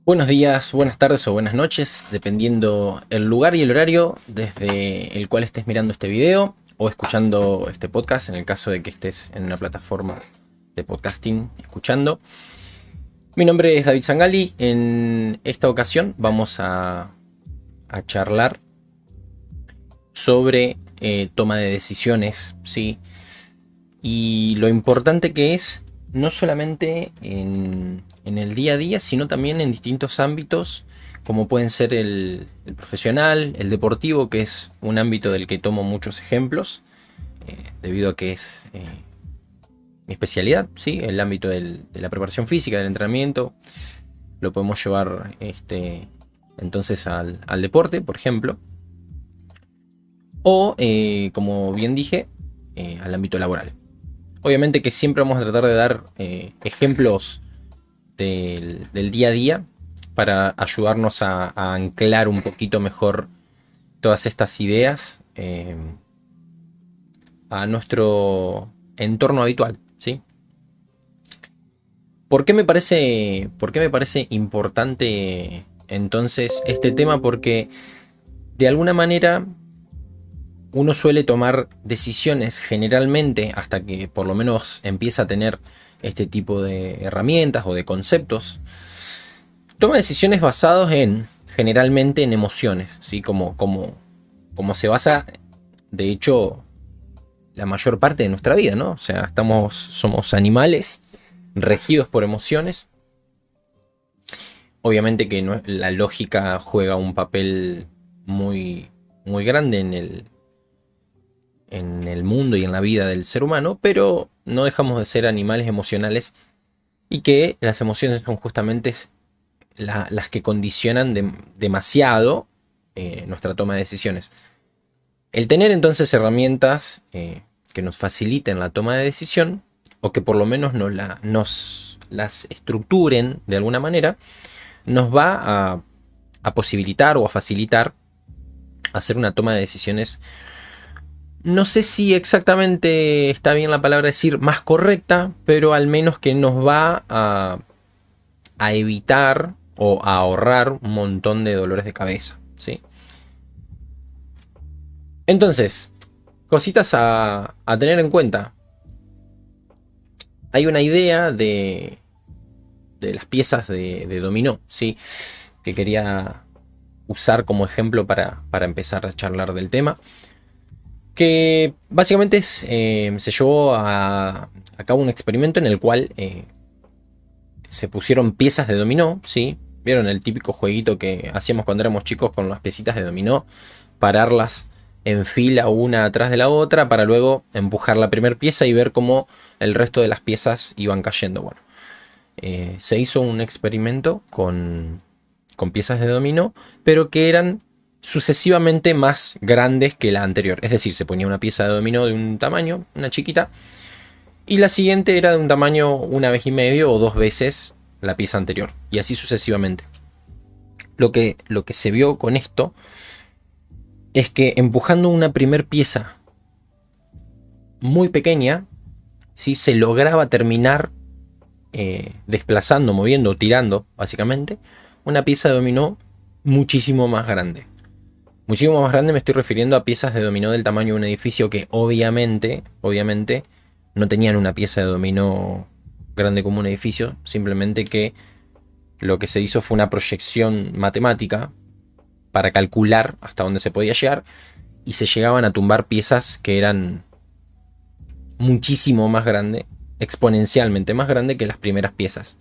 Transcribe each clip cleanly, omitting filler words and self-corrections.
Buenos días, buenas tardes o buenas noches, dependiendo el lugar y el horario desde el cual estés mirando este video o escuchando este podcast, en el caso de que estés en una plataforma de podcasting escuchando. Mi nombre es David Sangali. En esta ocasión vamos a charlar sobre toma de decisiones, ¿sí? Y lo importante que es, no solamente en el día a día, sino también en distintos ámbitos, como pueden ser el profesional, el deportivo, que es un ámbito del que tomo muchos ejemplos, debido a que es mi especialidad, ¿sí? El ámbito de la preparación física, del entrenamiento, lo podemos llevar entonces al deporte, por ejemplo, o, como bien dije, al ámbito laboral. Obviamente que siempre vamos a tratar de dar ejemplos del día a día para ayudarnos a anclar un poquito mejor todas estas ideas a nuestro entorno habitual, ¿sí? ¿Por qué me parece importante entonces este tema? Porque de alguna manera uno suele tomar decisiones generalmente hasta que por lo menos empieza a tener este tipo de herramientas o de conceptos. Toma decisiones basados generalmente en emociones, ¿sí? Como se basa, de hecho, la mayor parte de nuestra vida, ¿no? O sea, somos animales regidos por emociones. Obviamente que la lógica juega un papel muy, muy grande en el mundo y en la vida del ser humano, pero no dejamos de ser animales emocionales y que las emociones son justamente las que condicionan demasiado nuestra toma de decisiones. El tener entonces herramientas que nos faciliten la toma de decisión o que por lo menos nos las estructuren de alguna manera, nos va a posibilitar o a facilitar hacer una toma de decisiones. No sé si exactamente está bien la palabra decir más correcta, pero al menos que nos va a evitar o a ahorrar un montón de dolores de cabeza, ¿sí? Entonces, cositas a tener en cuenta. Hay una idea de las piezas de dominó, ¿sí? Que quería usar como ejemplo para empezar a charlar del tema. Que básicamente se llevó a cabo un experimento en el cual se pusieron piezas de dominó, ¿sí? ¿Vieron el típico jueguito que hacíamos cuando éramos chicos con las piecitas de dominó? Pararlas en fila una atrás de la otra para luego empujar la primera pieza y ver cómo el resto de las piezas iban cayendo. Bueno, se hizo un experimento con piezas de dominó, pero que eran sucesivamente más grandes que la anterior. Es decir, se ponía una pieza de dominó de un tamaño, una chiquita, y la siguiente era de un tamaño una vez y medio o dos veces la pieza anterior, y así sucesivamente. Lo que se vio con esto es que empujando una primer pieza muy pequeña, ¿sí? Se lograba terminar desplazando, moviendo, tirando, básicamente, una pieza de dominó muchísimo más grande. Muchísimo más grande me estoy refiriendo a piezas de dominó del tamaño de un edificio que obviamente no tenían una pieza de dominó grande como un edificio, simplemente que lo que se hizo fue una proyección matemática para calcular hasta dónde se podía llegar y se llegaban a tumbar piezas que eran muchísimo más grande, exponencialmente más grande que las primeras piezas.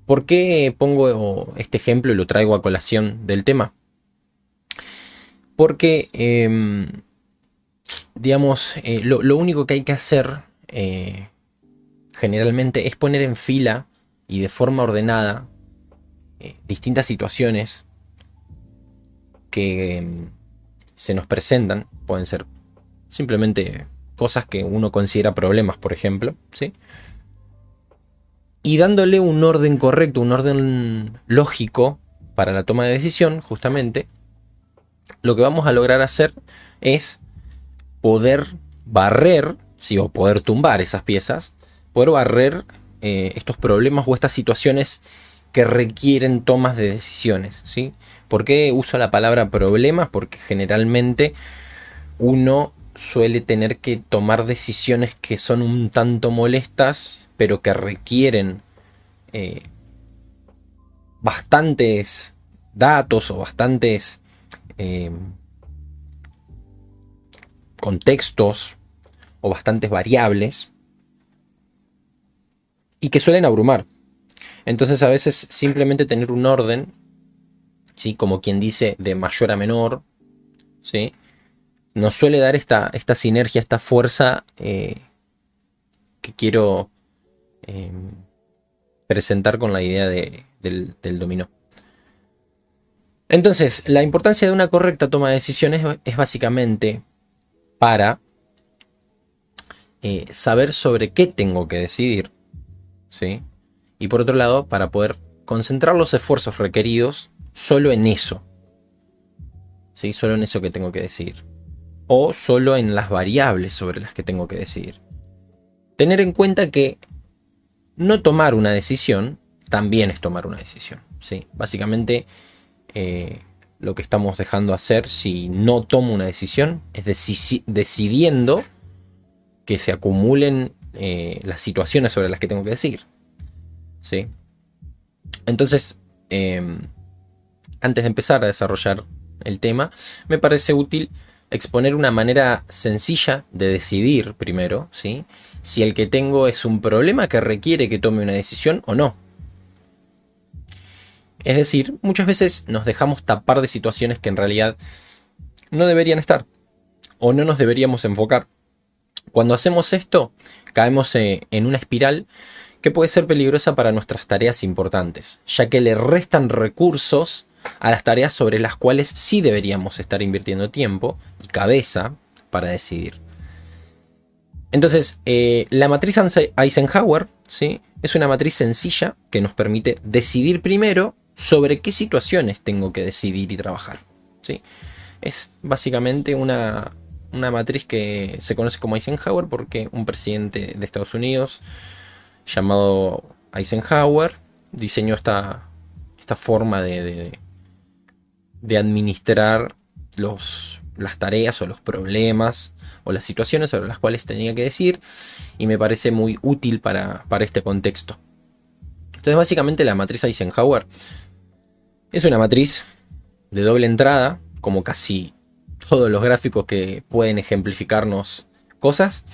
¿Por qué pongo este ejemplo y lo traigo a colación del tema? Porque, digamos, lo único que hay que hacer generalmente es poner en fila y de forma ordenada distintas situaciones que se nos presentan. Pueden ser simplemente cosas que uno considera problemas, por ejemplo, ¿sí? Y dándole un orden correcto, un orden lógico para la toma de decisión, justamente, lo que vamos a lograr hacer es poder barrer, ¿sí? O poder tumbar esas piezas, poder barrer estos problemas o estas situaciones que requieren tomas de decisiones, ¿sí? ¿Por qué uso la palabra problemas? Porque generalmente uno suele tener que tomar decisiones que son un tanto molestas, pero que requieren bastantes datos o bastantes eh, contextos o bastantes variables y que suelen abrumar. Entonces a veces simplemente tener un orden, ¿sí? Como quien dice, de mayor a menor, ¿sí? Nos suele dar esta sinergia, esta fuerza que quiero eh, presentar con la idea del dominó. Entonces, la importancia de una correcta toma de decisiones es básicamente para saber sobre qué tengo que decidir, ¿sí? Y por otro lado, para poder concentrar los esfuerzos requeridos solo en eso, ¿sí? Solo en eso que tengo que decidir. O solo en las variables sobre las que tengo que decidir. Tener en cuenta que no tomar una decisión también es tomar una decisión, ¿sí? Básicamente, lo que estamos dejando hacer si no tomo una decisión es decidiendo que se acumulen las situaciones sobre las que tengo que decidir, ¿sí? Entonces, antes de empezar a desarrollar el tema, me parece útil exponer una manera sencilla de decidir primero, ¿sí? Si el que tengo es un problema que requiere que tome una decisión o no. Es decir, muchas veces nos dejamos tapar de situaciones que en realidad no deberían estar o no nos deberíamos enfocar. Cuando hacemos esto, caemos en una espiral que puede ser peligrosa para nuestras tareas importantes, ya que le restan recursos a las tareas sobre las cuales sí deberíamos estar invirtiendo tiempo y cabeza para decidir. Entonces, la matriz Eisenhower, ¿sí? Es una matriz sencilla que nos permite decidir primero sobre qué situaciones tengo que decidir y trabajar, ¿sí? Es básicamente una matriz que se conoce como Eisenhower porque un presidente de Estados Unidos llamado Eisenhower diseñó esta forma de administrar las tareas o los problemas o las situaciones sobre las cuales tenía que decir, y me parece muy útil para este contexto. Entonces básicamente la matriz Eisenhower es una matriz de doble entrada, como casi todos los gráficos que pueden ejemplificarnos cosas,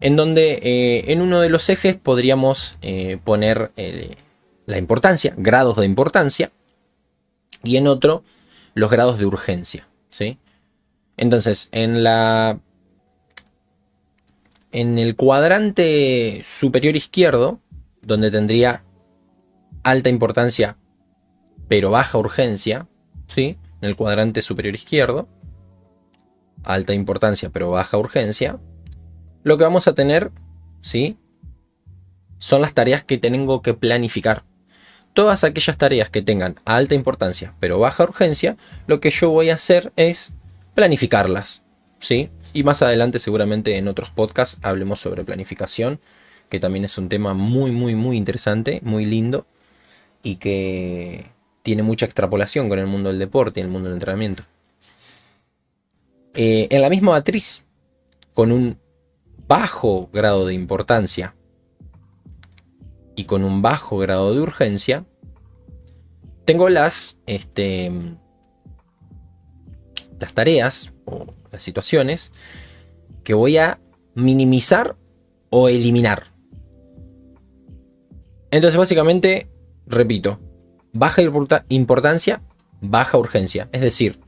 en donde en uno de los ejes podríamos poner la importancia, grados de importancia, y en otro los grados de urgencia, ¿sí? Entonces, en el cuadrante superior izquierdo, donde tendría alta importancia pero baja urgencia, ¿sí? En el cuadrante superior izquierdo, alta importancia pero baja urgencia, lo que vamos a tener, ¿sí? Son las tareas que tengo que planificar. Todas aquellas tareas que tengan alta importancia pero baja urgencia, lo que yo voy a hacer es planificarlas, ¿sí? Y más adelante seguramente en otros podcasts hablemos sobre planificación, que también es un tema muy, muy, muy interesante, muy lindo, y que tiene mucha extrapolación con el mundo del deporte y el mundo del entrenamiento. En la misma matriz, con un bajo grado de importancia y con un bajo grado de urgencia, tengo las tareas o las situaciones que voy a minimizar o eliminar. Entonces básicamente, repito, baja importancia, baja urgencia. Es decir,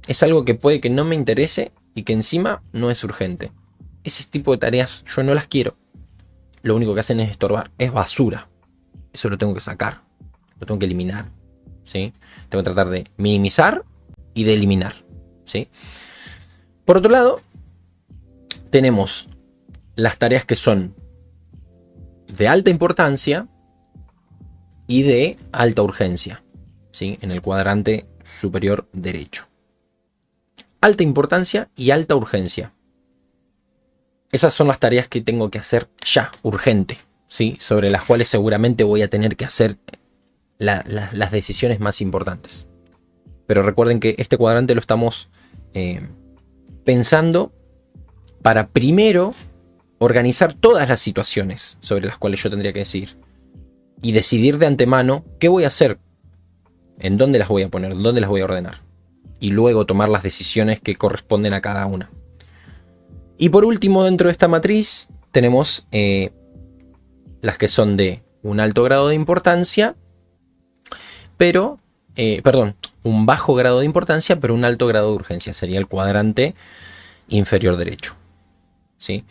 es algo que puede que no me interese y que encima no es urgente. Ese tipo de tareas yo no las quiero. Lo único que hacen es estorbar. Es basura. Eso lo tengo que sacar. Lo tengo que eliminar, ¿sí? Tengo que tratar de minimizar y de eliminar, ¿sí? Por otro lado, tenemos las tareas que son de alta importancia y de alta urgencia, ¿sí? En el cuadrante superior derecho. Alta importancia y alta urgencia. Esas son las tareas que tengo que hacer ya, urgente, ¿sí? Sobre las cuales seguramente voy a tener que hacer las decisiones más importantes. Pero recuerden que este cuadrante lo estamos pensando para primero organizar todas las situaciones sobre las cuales yo tendría que decidir. Y decidir de antemano qué voy a hacer, en dónde las voy a poner, dónde las voy a ordenar. Y luego tomar las decisiones que corresponden a cada una. Y por último, dentro de esta matriz tenemos las que son de un alto grado de importancia, pero, un bajo grado de importancia, pero un alto grado de urgencia. Sería el cuadrante inferior derecho. ¿Sí?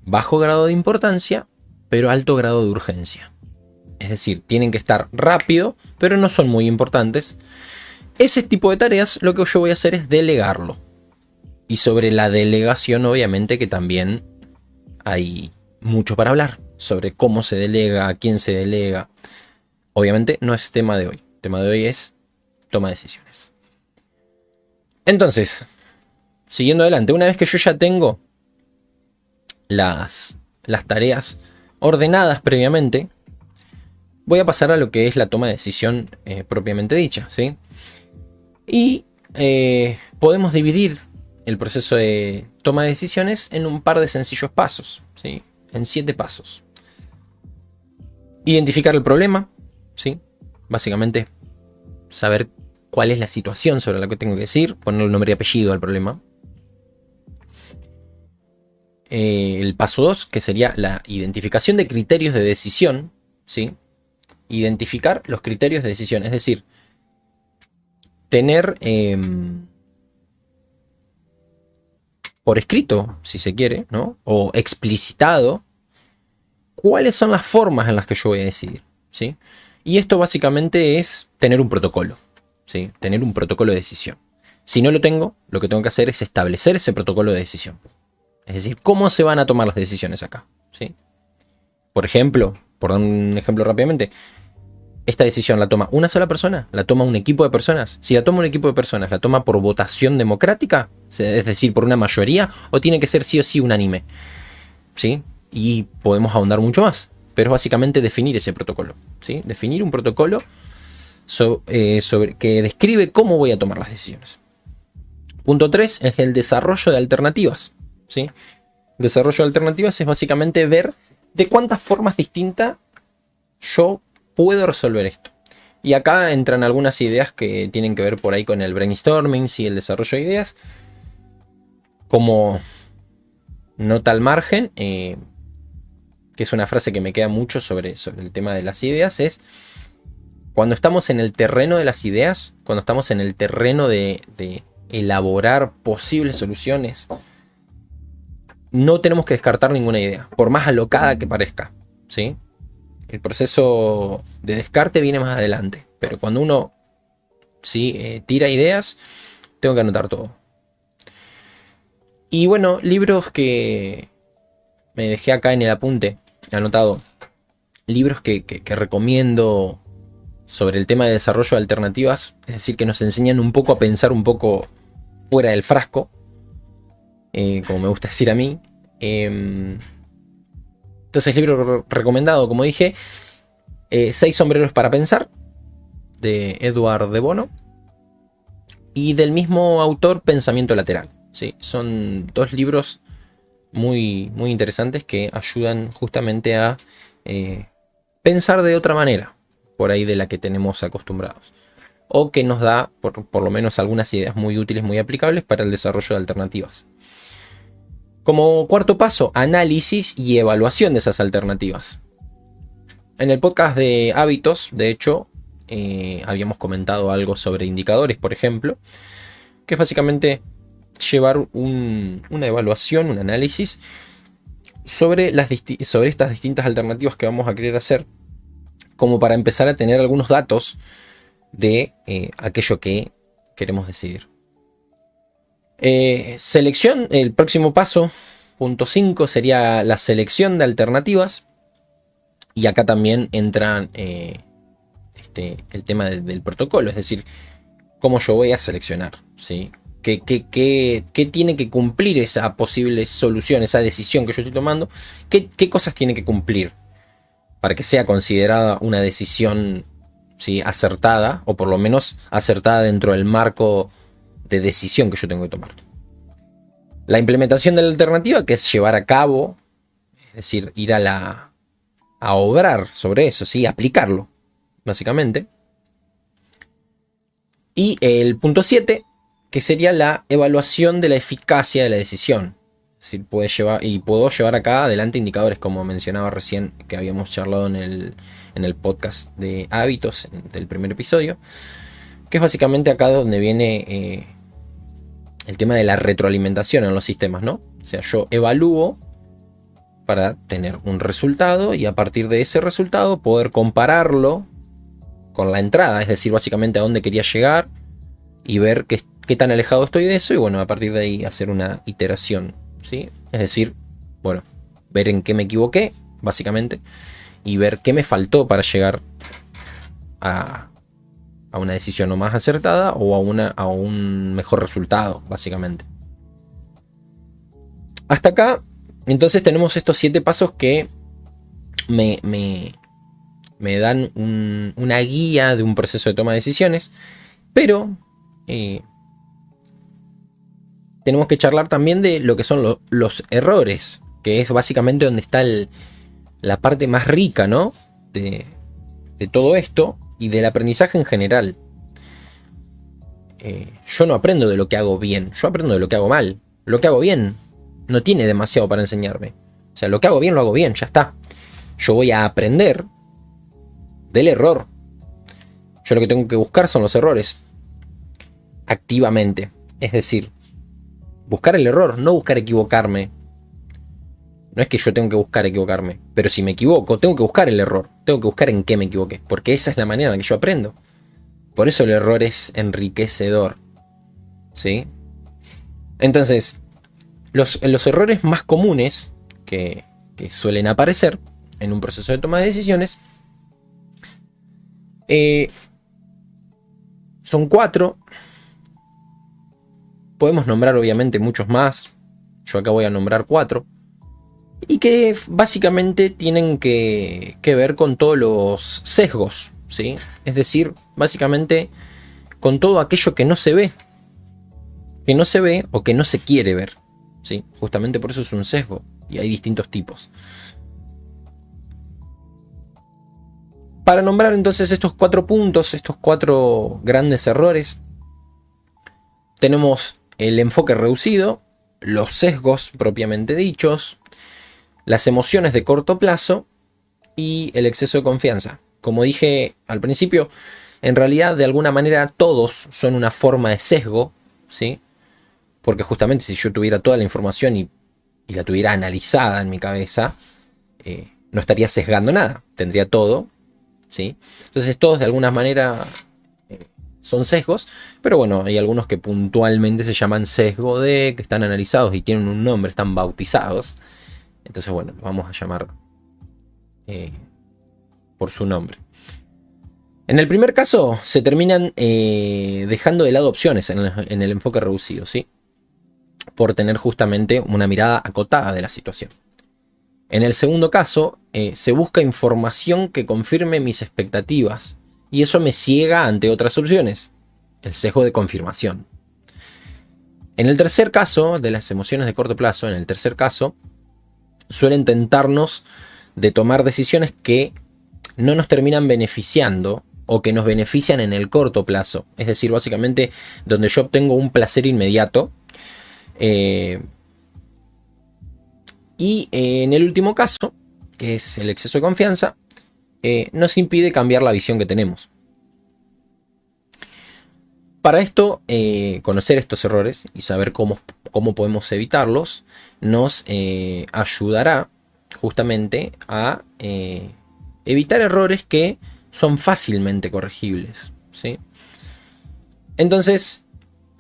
Bajo grado de importancia, pero alto grado de urgencia. Es decir, tienen que estar rápido, pero no son muy importantes. Ese tipo de tareas, lo que yo voy a hacer es delegarlo. Y sobre la delegación, obviamente, que también hay mucho para hablar. Sobre cómo se delega, a quién se delega. Obviamente no es tema de hoy. El tema de hoy es toma de decisiones. Entonces, siguiendo adelante, una vez que yo ya tengo las tareas ordenadas previamente, voy a pasar a lo que es la toma de decisión propiamente dicha, ¿sí? Y podemos dividir el proceso de toma de decisiones en un par de sencillos pasos, ¿sí? En 7 pasos. Identificar el problema, ¿sí? Básicamente saber cuál es la situación sobre la que tengo que decir, ponerle nombre y apellido al problema. El paso 2, que sería la identificación de criterios de decisión, ¿sí? Identificar los criterios de decisión, es decir, tener por escrito, si se quiere, ¿no? O explicitado cuáles son las formas en las que yo voy a decidir, ¿sí? Y esto básicamente es tener un protocolo, ¿sí? Tener un protocolo de decisión. Si no lo tengo, lo que tengo que hacer es establecer ese protocolo de decisión. Es decir, cómo se van a tomar las decisiones acá, ¿sí? Por ejemplo, por dar un ejemplo rápidamente, ¿esta decisión la toma una sola persona? ¿La toma un equipo de personas? Si la toma un equipo de personas, ¿la toma por votación democrática? Es decir, por una mayoría, ¿o tiene que ser sí o sí unánime? ¿Sí? Y podemos ahondar mucho más, pero es básicamente definir ese protocolo, ¿sí? Definir un protocolo sobre que describe cómo voy a tomar las decisiones. Punto 3 es el desarrollo de alternativas, ¿sí? Desarrollo de alternativas es básicamente ver de cuántas formas distintas yo puedo resolver esto. Y acá entran algunas ideas que tienen que ver por ahí con el brainstorming, ¿sí? El desarrollo de ideas. Como nota al margen, que es una frase que me queda mucho sobre el tema de las ideas, es cuando estamos en el terreno de las ideas, cuando estamos en el terreno de elaborar posibles soluciones, no tenemos que descartar ninguna idea, por más alocada que parezca, ¿sí? El proceso de descarte viene más adelante, pero cuando uno tira ideas, tengo que anotar todo. Y bueno, libros que me dejé acá en el apunte, anotado, libros que recomiendo sobre el tema de desarrollo de alternativas, es decir, que nos enseñan un poco a pensar un poco fuera del frasco, como me gusta decir a mí. Entonces, libro recomendado, como dije, 6 sombreros para pensar, de Edward de Bono, y del mismo autor, Pensamiento lateral, ¿sí? Son 2 libros muy, muy interesantes que ayudan justamente a pensar de otra manera, por ahí de la que tenemos acostumbrados, o que nos da por lo menos algunas ideas muy útiles, muy aplicables para el desarrollo de alternativas. Como cuarto paso, análisis y evaluación de esas alternativas. En el podcast de hábitos, de hecho, habíamos comentado algo sobre indicadores, por ejemplo, que es básicamente llevar una evaluación, un análisis sobre estas distintas alternativas que vamos a querer hacer, como para empezar a tener algunos datos de aquello que queremos decidir. Selección, el próximo paso, punto 5, sería la selección de alternativas. Y acá también entra el tema del protocolo, es decir, cómo yo voy a seleccionar, ¿sí? ¿Qué tiene que cumplir esa posible solución, esa decisión que yo estoy tomando? ¿Qué cosas tiene que cumplir? para que sea considerada una decisión, ¿sí?, acertada, o por lo menos acertada dentro del marco de decisión que yo tengo que tomar. La implementación de la alternativa, que es llevar a cabo, es decir, ir a obrar sobre eso, ¿sí?, aplicarlo, básicamente. Y el punto 7, que sería la evaluación de la eficacia de la decisión. Es decir, puedo llevar acá adelante indicadores, como mencionaba recién, que habíamos charlado en el podcast de hábitos del primer episodio, que es básicamente acá donde viene el tema de la retroalimentación en los sistemas, ¿no? O sea, yo evalúo para tener un resultado y a partir de ese resultado poder compararlo con la entrada, es decir, básicamente a dónde quería llegar y ver qué tan alejado estoy de eso, y bueno, a partir de ahí hacer una iteración, ¿sí? Es decir, bueno, ver en qué me equivoqué, básicamente, y ver qué me faltó para llegar a una decisión o más acertada o a un mejor resultado, básicamente. Hasta acá, entonces tenemos estos 7 pasos que me dan una guía de un proceso de toma de decisiones, pero tenemos que charlar también de lo que son los errores, que es básicamente donde está la parte más rica, ¿no?, de todo esto y del aprendizaje en general. Yo no aprendo de lo que hago bien, yo aprendo de lo que hago mal. Lo que hago bien no tiene demasiado para enseñarme. O sea, lo que hago bien, lo hago bien, ya está. Yo voy a aprender del error. Yo lo que tengo que buscar son los errores activamente. Es decir, buscar el error, no buscar equivocarme. No es que yo tengo que buscar equivocarme, pero si me equivoco, tengo que buscar el error. Tengo que buscar en qué me equivoqué, porque esa es la manera en la que yo aprendo. Por eso el error es enriquecedor, ¿sí? Entonces, los errores más comunes que suelen aparecer en un proceso de toma de decisiones son 4. Podemos nombrar obviamente muchos más. Yo acá voy a nombrar 4. Y que básicamente tienen que ver con todos los sesgos, ¿sí? Es decir, básicamente con todo aquello que no se ve. Que no se ve o que no se quiere ver, ¿sí? Justamente por eso es un sesgo. Y hay distintos tipos. Para nombrar entonces estos 4 puntos, estos 4 grandes errores, tenemos el enfoque reducido, los sesgos propiamente dichos, las emociones de corto plazo y el exceso de confianza. Como dije al principio, en realidad de alguna manera todos son una forma de sesgo, ¿sí? Porque justamente si yo tuviera toda la información y la tuviera analizada en mi cabeza, no estaría sesgando nada, tendría todo, ¿sí? Entonces todos de alguna manera son sesgos, pero bueno, hay algunos que puntualmente se llaman sesgo de, que están analizados y tienen un nombre, están bautizados. Entonces bueno, los vamos a llamar por su nombre. En el primer caso se terminan dejando de lado opciones en el enfoque reducido, ¿sí? Por tener justamente una mirada acotada de la situación. En el segundo caso, se busca información que confirme mis expectativas y eso me ciega ante otras opciones, el sesgo de confirmación. En el tercer caso, de las emociones de corto plazo, en el tercer caso, suelen tentarnos de tomar decisiones que no nos terminan beneficiando o que nos benefician en el corto plazo. Es decir, básicamente donde yo obtengo un placer inmediato. Y en el último caso, que es el exceso de confianza, nos impide cambiar la visión que tenemos. Para esto, conocer estos errores y saber cómo podemos evitarlos, nos ayudará justamente a evitar errores que son fácilmente corregibles, ¿sí? Entonces,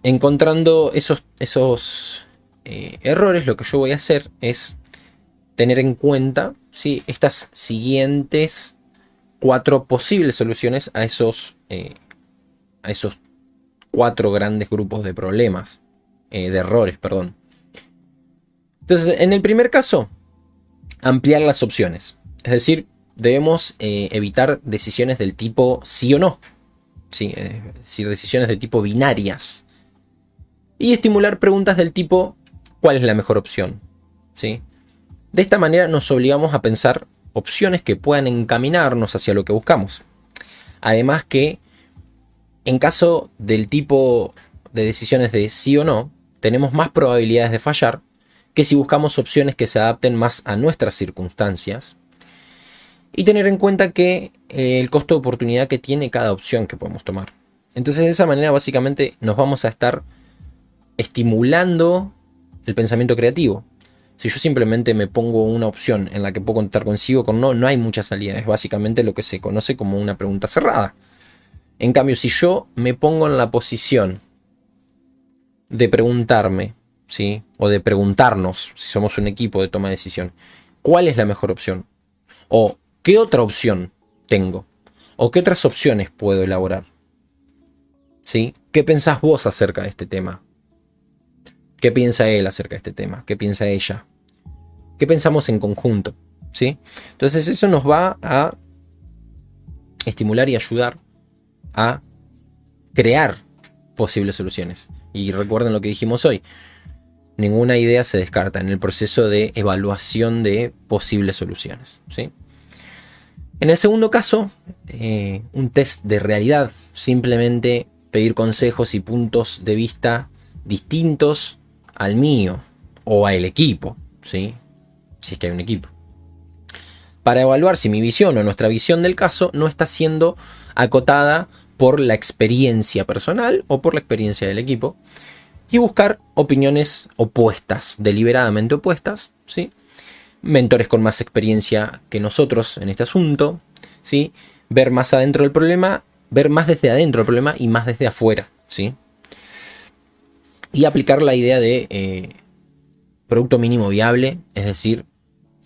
encontrando esos errores, lo que yo voy a hacer es tener en cuenta, ¿sí?, estas siguientes 4 posibles soluciones a esos 4 grandes grupos de problemas, de errores, perdón. Entonces, en el primer caso, ampliar las opciones. Es decir, debemos evitar decisiones del tipo sí o no, ¿sí? Es decir, decisiones de tipo binarias. Y estimular preguntas del tipo ¿cuál es la mejor opción? ¿Sí? De esta manera nos obligamos a pensar opciones que puedan encaminarnos hacia lo que buscamos. Además que en caso del tipo de decisiones de sí o no, tenemos más probabilidades de fallar que si buscamos opciones que se adapten más a nuestras circunstancias. Y tener en cuenta que el costo de oportunidad que tiene cada opción que podemos tomar. Entonces de esa manera básicamente nos vamos a estar estimulando el pensamiento creativo. Si yo simplemente me pongo una opción en la que puedo contar con sí o con no, no hay mucha salida. Es básicamente lo que se conoce como una pregunta cerrada. En cambio, si yo me pongo en la posición de preguntarme, ¿sí? O de preguntarnos, si somos un equipo de toma de decisión, ¿cuál es la mejor opción? O ¿qué otra opción tengo? ¿O qué otras opciones puedo elaborar? ¿Sí? ¿Qué pensás vos acerca de este tema? ¿Qué piensa él acerca de este tema? ¿Qué piensa ella? ¿Qué pensamos en conjunto? ¿Sí? Entonces eso nos va a estimular y ayudar a crear posibles soluciones. Y recuerden lo que dijimos hoy. Ninguna idea se descarta en el proceso de evaluación de posibles soluciones, ¿sí? En el segundo caso, un test de realidad. Simplemente pedir consejos y puntos de vista distintos al mío o al equipo, ¿sí? Si es que hay un equipo. Para evaluar si mi visión o nuestra visión del caso no está siendo acotada por la experiencia personal o por la experiencia del equipo. Y buscar opiniones opuestas, deliberadamente opuestas, ¿sí? Mentores con más experiencia que nosotros en este asunto, ¿sí? Ver más adentro del problema, ver más desde adentro del problema y más desde afuera, ¿sí? Y aplicar la idea de producto mínimo viable, es decir,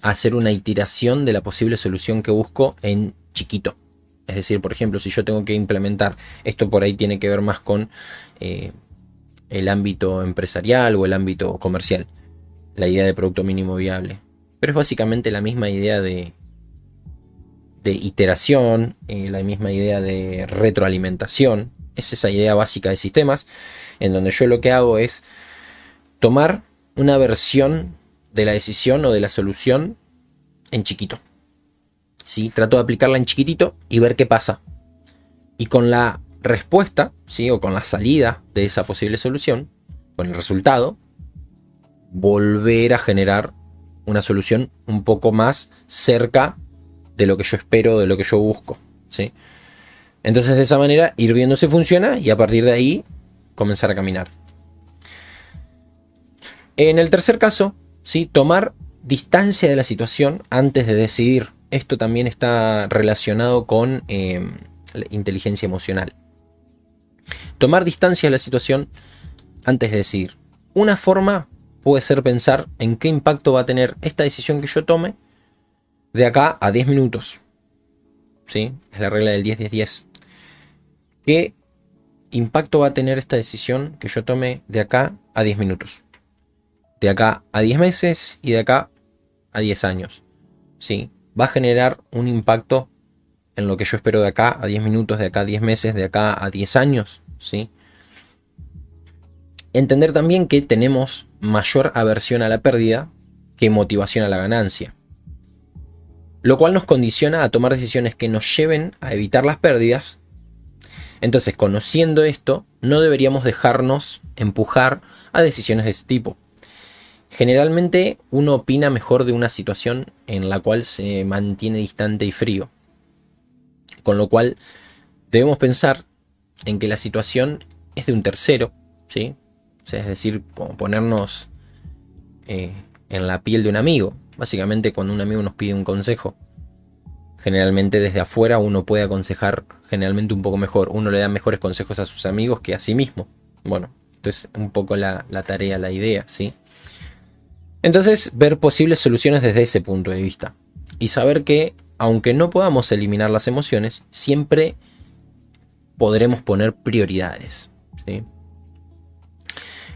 hacer una iteración de la posible solución que busco en chiquito. Es decir, por ejemplo, si yo tengo que implementar, esto por ahí tiene que ver más con el ámbito empresarial o el ámbito comercial, la idea de producto mínimo viable. Pero es básicamente la misma idea de iteración, la misma idea de retroalimentación. Es esa idea básica de sistemas, en donde yo lo que hago es tomar una versión de la decisión o de la solución en chiquito. ¿Sí? Trato de aplicarla en chiquitito y ver qué pasa. Y con la respuesta, ¿sí? O con la salida de esa posible solución, con el resultado, volver a generar una solución un poco más cerca de lo que yo espero, de lo que yo busco, ¿sí? Entonces de esa manera ir viendo si funciona y a partir de ahí comenzar a caminar. En el tercer caso, ¿sí? Tomar distancia de la situación antes de decidir. Esto también está relacionado con la inteligencia emocional. Tomar distancia de la situación antes de decidir. Una forma puede ser pensar en qué impacto va a tener esta decisión que yo tome de acá a 10 minutos. ¿Sí? Es la regla del 10-10-10. ¿Qué impacto va a tener esta decisión que yo tome de acá a 10 minutos? De acá a 10 meses y de acá a 10 años. ¿Sí? Va a generar un impacto en lo que yo espero de acá a 10 minutos, de acá a 10 meses, de acá a 10 años. ¿Sí? Entender también que tenemos mayor aversión a la pérdida que motivación a la ganancia. Lo cual nos condiciona a tomar decisiones que nos lleven a evitar las pérdidas. Entonces, conociendo esto, no deberíamos dejarnos empujar a decisiones de este tipo. Generalmente uno opina mejor de una situación en la cual se mantiene distante y frío. Con lo cual debemos pensar en que la situación es de un tercero, ¿sí? O sea, es decir, como ponernos en la piel de un amigo. Básicamente cuando un amigo nos pide un consejo, generalmente desde afuera uno puede aconsejar generalmente un poco mejor. Uno le da mejores consejos a sus amigos que a sí mismo. Bueno, esto es un poco la tarea, la idea, ¿sí? Entonces, ver posibles soluciones desde ese punto de vista. Y saber que, aunque no podamos eliminar las emociones, siempre podremos poner prioridades, ¿sí?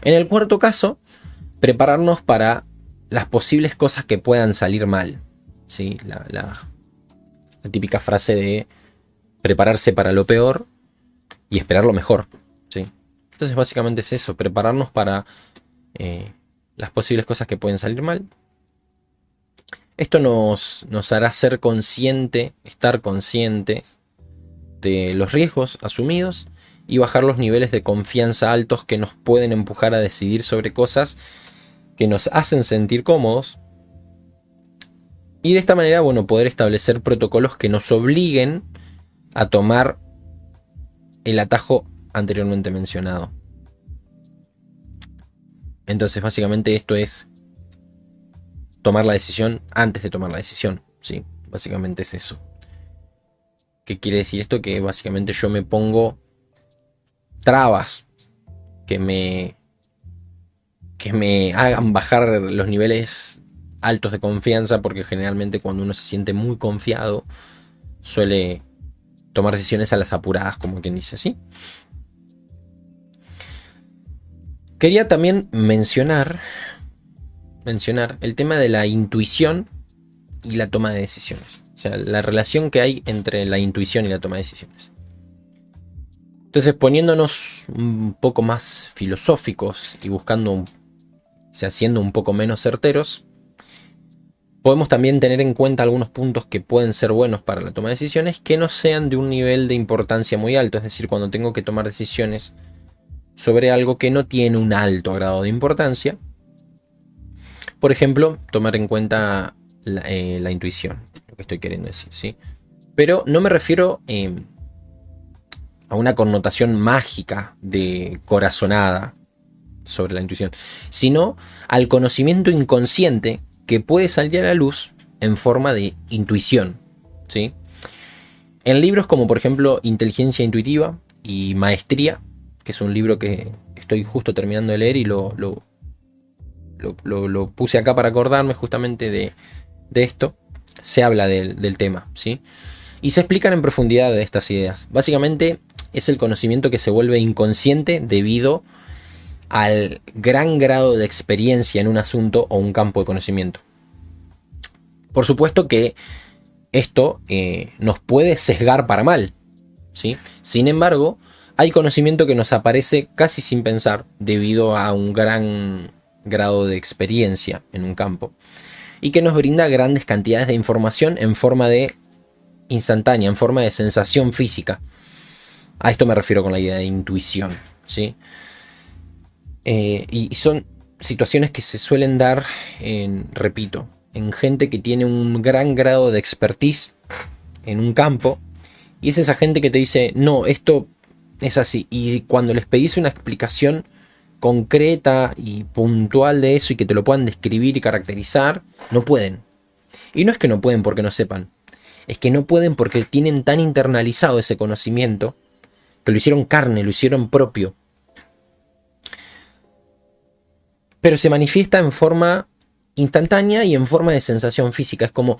En el cuarto caso, prepararnos para las posibles cosas que puedan salir mal, ¿sí? La típica frase de prepararse para lo peor y esperar lo mejor, ¿sí? Entonces básicamente es eso, prepararnos para las posibles cosas que pueden salir mal. Esto nos hará ser estar conscientes de los riesgos asumidos y bajar los niveles de confianza altos que nos pueden empujar a decidir sobre cosas que nos hacen sentir cómodos. Y de esta manera, bueno, poder establecer protocolos que nos obliguen a tomar el atajo anteriormente mencionado. Entonces, básicamente esto es tomar la decisión antes de tomar la decisión, ¿sí? Básicamente es eso. ¿Qué quiere decir esto? Que básicamente yo me pongo trabas que me hagan bajar los niveles altos de confianza, porque generalmente cuando uno se siente muy confiado suele tomar decisiones a las apuradas, como quien dice, ¿sí? Quería también mencionar el tema de la intuición y la toma de decisiones. O sea, la relación que hay entre la intuición y la toma de decisiones. Entonces, poniéndonos un poco más filosóficos y siendo un poco menos certeros, podemos también tener en cuenta algunos puntos que pueden ser buenos para la toma de decisiones que no sean de un nivel de importancia muy alto. Es decir, cuando tengo que tomar decisiones sobre algo que no tiene un alto grado de importancia. Por ejemplo, tomar en cuenta la intuición, lo que estoy queriendo decir, ¿sí? Pero no me refiero a una connotación mágica de corazonada sobre la intuición, sino al conocimiento inconsciente que puede salir a la luz en forma de intuición, ¿sí? En libros como por ejemplo Inteligencia Intuitiva y Maestría, que es un libro que estoy justo terminando de leer y lo puse acá para acordarme justamente de esto, se habla del tema, ¿sí? Y se explican en profundidad de estas ideas. Básicamente es el conocimiento que se vuelve inconsciente debido al gran grado de experiencia en un asunto o un campo de conocimiento. Por supuesto que esto nos puede sesgar para mal, ¿sí? Sin embargo, hay conocimiento que nos aparece casi sin pensar debido a un gran grado de experiencia en un campo y que nos brinda grandes cantidades de información en forma de instantánea, en forma de sensación física. A esto me refiero con la idea de intuición, ¿sí? Y son situaciones que se suelen dar, repito, en gente que tiene un gran grado de expertise en un campo, y es esa gente que te dice, no, esto es así, y cuando les pedís una explicación concreta y puntual de eso y que te lo puedan describir y caracterizar, no pueden. Y no es que no pueden porque no sepan, es que no pueden porque tienen tan internalizado ese conocimiento que lo hicieron carne, lo hicieron propio. Pero se manifiesta en forma instantánea y en forma de sensación física. Es como,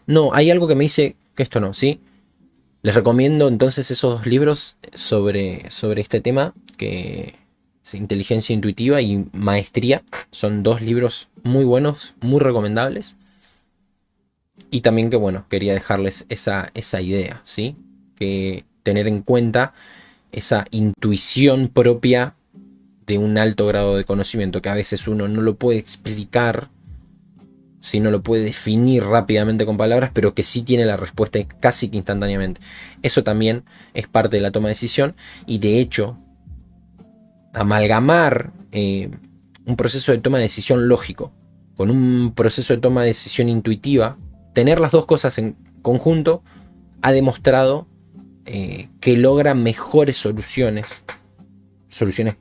no, hay algo que me dice que esto no, ¿sí? Les recomiendo entonces esos dos libros sobre este tema, que es Inteligencia Intuitiva y Maestría. Son dos libros muy buenos, muy recomendables. Y también que, bueno, quería dejarles esa idea, ¿sí? Que tener en cuenta esa intuición propia de un alto grado de conocimiento, que a veces uno no lo puede explicar, si no lo puede definir rápidamente con palabras, pero que sí tiene la respuesta casi que instantáneamente. Eso también es parte de la toma de decisión, y de hecho, amalgamar un proceso de toma de decisión lógico con un proceso de toma de decisión intuitiva, tener las dos cosas en conjunto, ha demostrado que logra mejores soluciones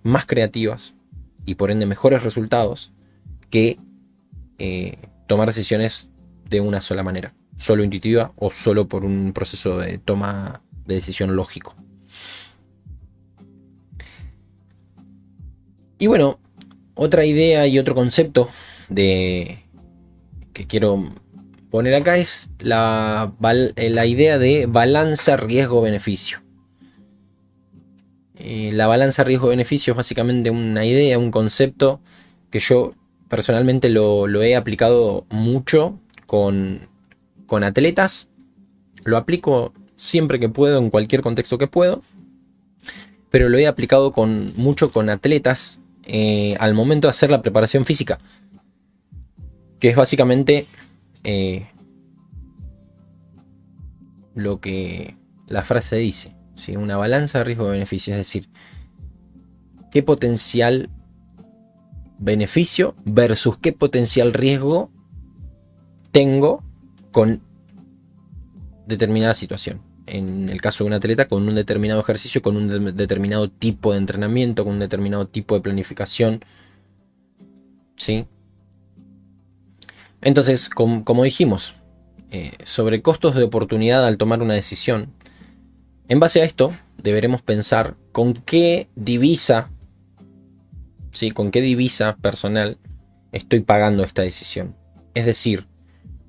más creativas y por ende mejores resultados que tomar decisiones de una sola manera, solo intuitiva o solo por un proceso de toma de decisión lógico. Y bueno, otra idea y otro concepto que quiero poner acá es la idea de balanza riesgo-beneficio. La balanza riesgo-beneficio es básicamente una idea, un concepto que yo personalmente lo he aplicado mucho con atletas Lo aplico siempre que puedo, en cualquier contexto que puedo, pero lo he aplicado mucho con atletas al momento de hacer la preparación física, que es básicamente lo que la frase dice, ¿sí? Una balanza de riesgo-beneficio, es decir, qué potencial beneficio versus qué potencial riesgo tengo con determinada situación. En el caso de un atleta, con un determinado ejercicio, con un determinado tipo de entrenamiento, con un determinado tipo de planificación, ¿sí? Entonces, como dijimos, sobre costos de oportunidad al tomar una decisión, en base a esto deberemos pensar con qué divisa, ¿sí? Con qué divisa personal estoy pagando esta decisión. Es decir,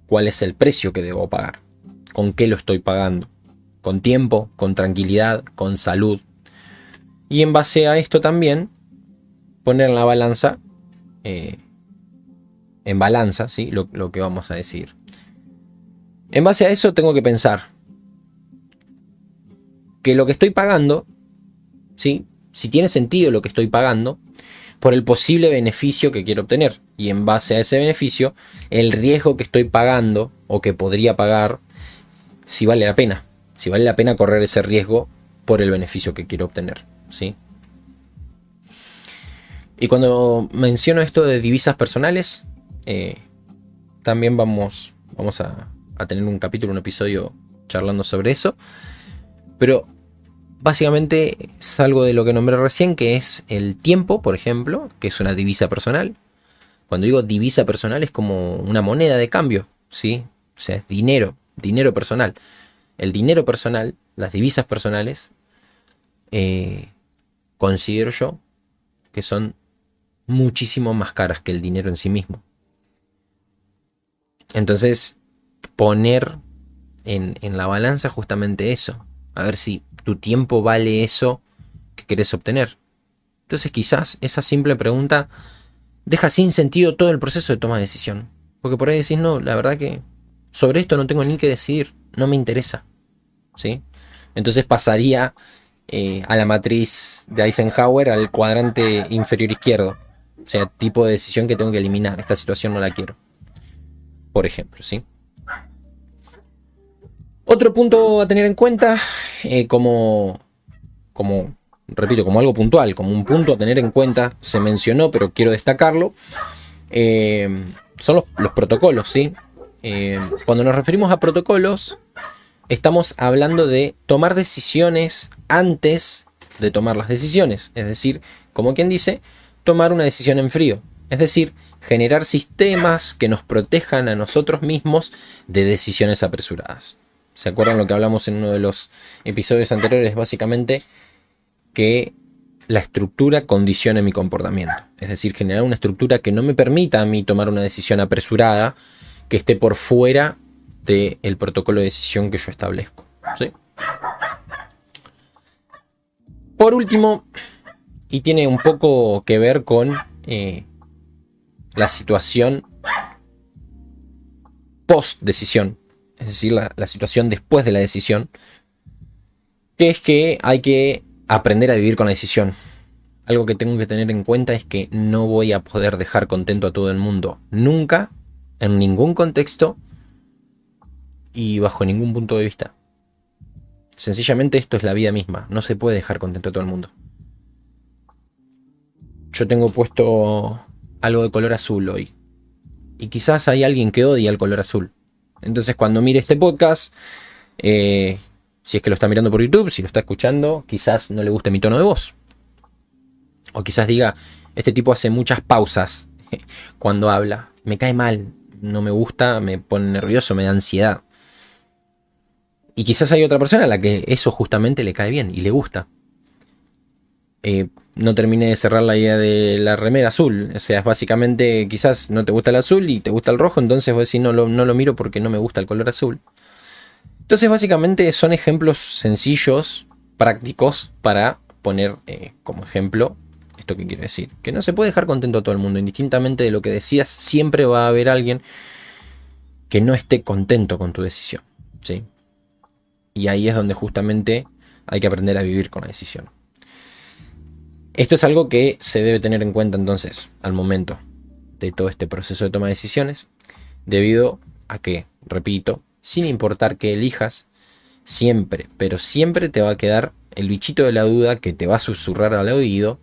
cuál es el precio que debo pagar, con qué lo estoy pagando, con tiempo, con tranquilidad, con salud. Y en base a esto también poner en la balanza, ¿sí? Lo que vamos a decir. En base a eso tengo que pensar que lo que estoy pagando, ¿sí? Si tiene sentido lo que estoy pagando, por el posible beneficio que quiero obtener. Y en base a ese beneficio, el riesgo que estoy pagando o que podría pagar, si vale la pena. Si vale la pena correr ese riesgo por el beneficio que quiero obtener, ¿sí? Y cuando menciono esto de divisas personales, también vamos a tener un capítulo, un episodio charlando sobre eso. Pero básicamente es algo de lo que nombré recién, que es el tiempo, por ejemplo, que es una divisa personal. Cuando digo divisa personal es como una moneda de cambio, ¿sí? O sea, es dinero personal. El dinero personal, las divisas personales, considero yo que son muchísimo más caras que el dinero en sí mismo. Entonces, poner en la balanza justamente eso. A ver si tu tiempo vale eso que querés obtener. Entonces quizás esa simple pregunta deja sin sentido todo el proceso de toma de decisión. Porque por ahí decís, no, la verdad que sobre esto no tengo ni que decidir, no me interesa, ¿sí? Entonces pasaría a la matriz de Eisenhower al cuadrante inferior izquierdo. O sea, tipo de decisión que tengo que eliminar. Esta situación no la quiero. Por ejemplo, ¿sí? Otro punto a tener en cuenta, repito, como algo puntual, como un punto a tener en cuenta, se mencionó, pero quiero destacarlo, son los protocolos, ¿sí? Cuando nos referimos a protocolos, estamos hablando de tomar decisiones antes de tomar las decisiones. Es decir, como quien dice, tomar una decisión en frío. Es decir, generar sistemas que nos protejan a nosotros mismos de decisiones apresuradas. ¿Se acuerdan lo que hablamos en uno de los episodios anteriores? Básicamente que la estructura condicione mi comportamiento. Es decir, generar una estructura que no me permita a mí tomar una decisión apresurada que esté por fuera del protocolo de decisión que yo establezco, ¿sí? Por último, y tiene un poco que ver con la situación post decisión, es decir, la situación después de la decisión, que es que hay que aprender a vivir con la decisión. Algo que tengo que tener en cuenta es que no voy a poder dejar contento a todo el mundo, nunca, en ningún contexto y bajo ningún punto de vista. Sencillamente esto es la vida misma, no se puede dejar contento a todo el mundo. Yo tengo puesto algo de color azul hoy, y quizás hay alguien que odia el color azul. Entonces cuando mire este podcast, si es que lo está mirando por YouTube, si lo está escuchando, quizás no le guste mi tono de voz. O quizás diga, este tipo hace muchas pausas cuando habla. Me cae mal, no me gusta, me pone nervioso, me da ansiedad. Y quizás hay otra persona a la que eso justamente le cae bien y le gusta. No terminé de cerrar la idea de la remera azul. O sea, es básicamente, quizás no te gusta el azul y te gusta el rojo, entonces vos decís, no lo miro porque no me gusta el color azul. Entonces básicamente son ejemplos sencillos, prácticos, para poner como ejemplo esto que quiero decir. Que no se puede dejar contento a todo el mundo, indistintamente de lo que decías, siempre va a haber alguien que no esté contento con tu decisión, ¿sí? Y ahí es donde justamente hay que aprender a vivir con la decisión. Esto es algo que se debe tener en cuenta entonces al momento de todo este proceso de toma de decisiones, debido a que, repito, sin importar qué elijas, siempre, pero siempre te va a quedar el bichito de la duda que te va a susurrar al oído.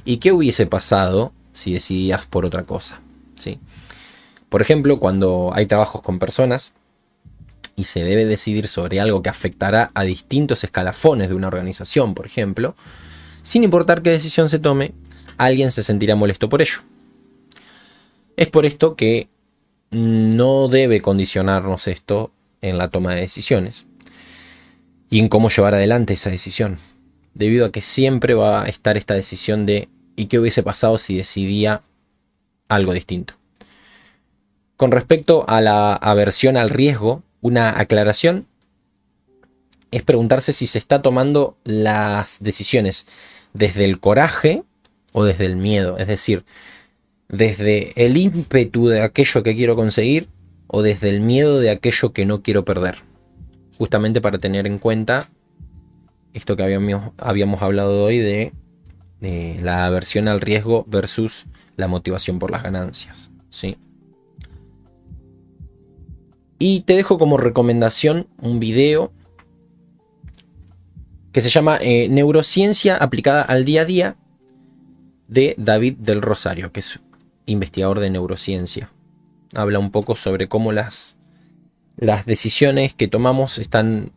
¿Y qué hubiese pasado si decidías por otra cosa? ¿Sí? Por ejemplo, cuando hay trabajos con personas y se debe decidir sobre algo que afectará a distintos escalafones de una organización, por ejemplo, sin importar qué decisión se tome, alguien se sentirá molesto por ello. Es por esto que no debe condicionarnos esto en la toma de decisiones y en cómo llevar adelante esa decisión, debido a que siempre va a estar esta decisión de ¿y qué hubiese pasado si decidía algo distinto? Con respecto a la aversión al riesgo, una aclaración es preguntarse si se está tomando las decisiones desde el coraje o desde el miedo, es decir, desde el ímpetu de aquello que quiero conseguir o desde el miedo de aquello que no quiero perder. Justamente para tener en cuenta esto que habíamos hablado hoy de la aversión al riesgo versus la motivación por las ganancias, ¿sí? Y te dejo como recomendación un video que se llama Neurociencia aplicada al día a día, de David del Rosario, que es investigador de neurociencia. Habla un poco sobre cómo las decisiones que tomamos están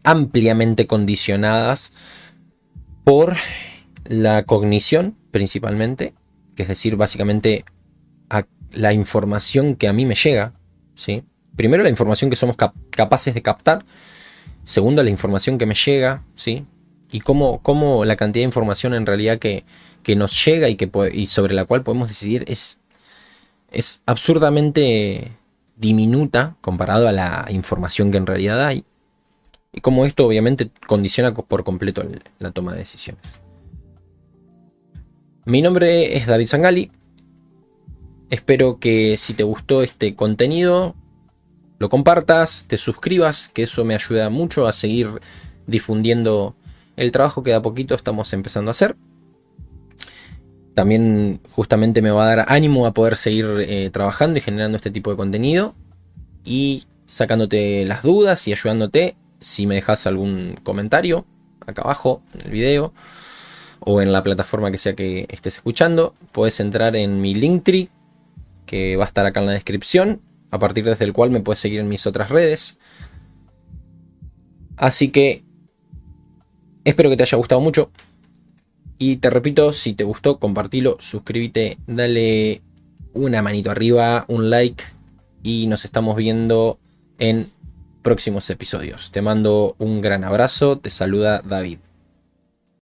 ampliamente condicionadas por la cognición, principalmente, que es decir, básicamente a la información que a mí me llega, ¿sí? Primero, la información que somos capaces de captar. Segundo, la información que me llega, ¿sí? Y cómo la cantidad de información en realidad que nos llega y sobre la cual podemos decidir es absurdamente diminuta comparado a la información que en realidad hay. Y cómo esto obviamente condiciona por completo la toma de decisiones. Mi nombre es David Sangali. Espero que si te gustó este contenido, lo compartas, te suscribas, que eso me ayuda mucho a seguir difundiendo el trabajo que de a poquito estamos empezando a hacer. También justamente me va a dar ánimo a poder seguir trabajando y generando este tipo de contenido y sacándote las dudas y ayudándote. Si me dejas algún comentario acá abajo en el video o en la plataforma que sea que estés escuchando, puedes entrar en mi Linktree, que va a estar acá en la descripción, a partir desde el cual me puedes seguir en mis otras redes. Así que espero que te haya gustado mucho. Y te repito, si te gustó, compartilo, suscríbete, dale una manito arriba, un like. Y nos estamos viendo en próximos episodios. Te mando un gran abrazo, te saluda David.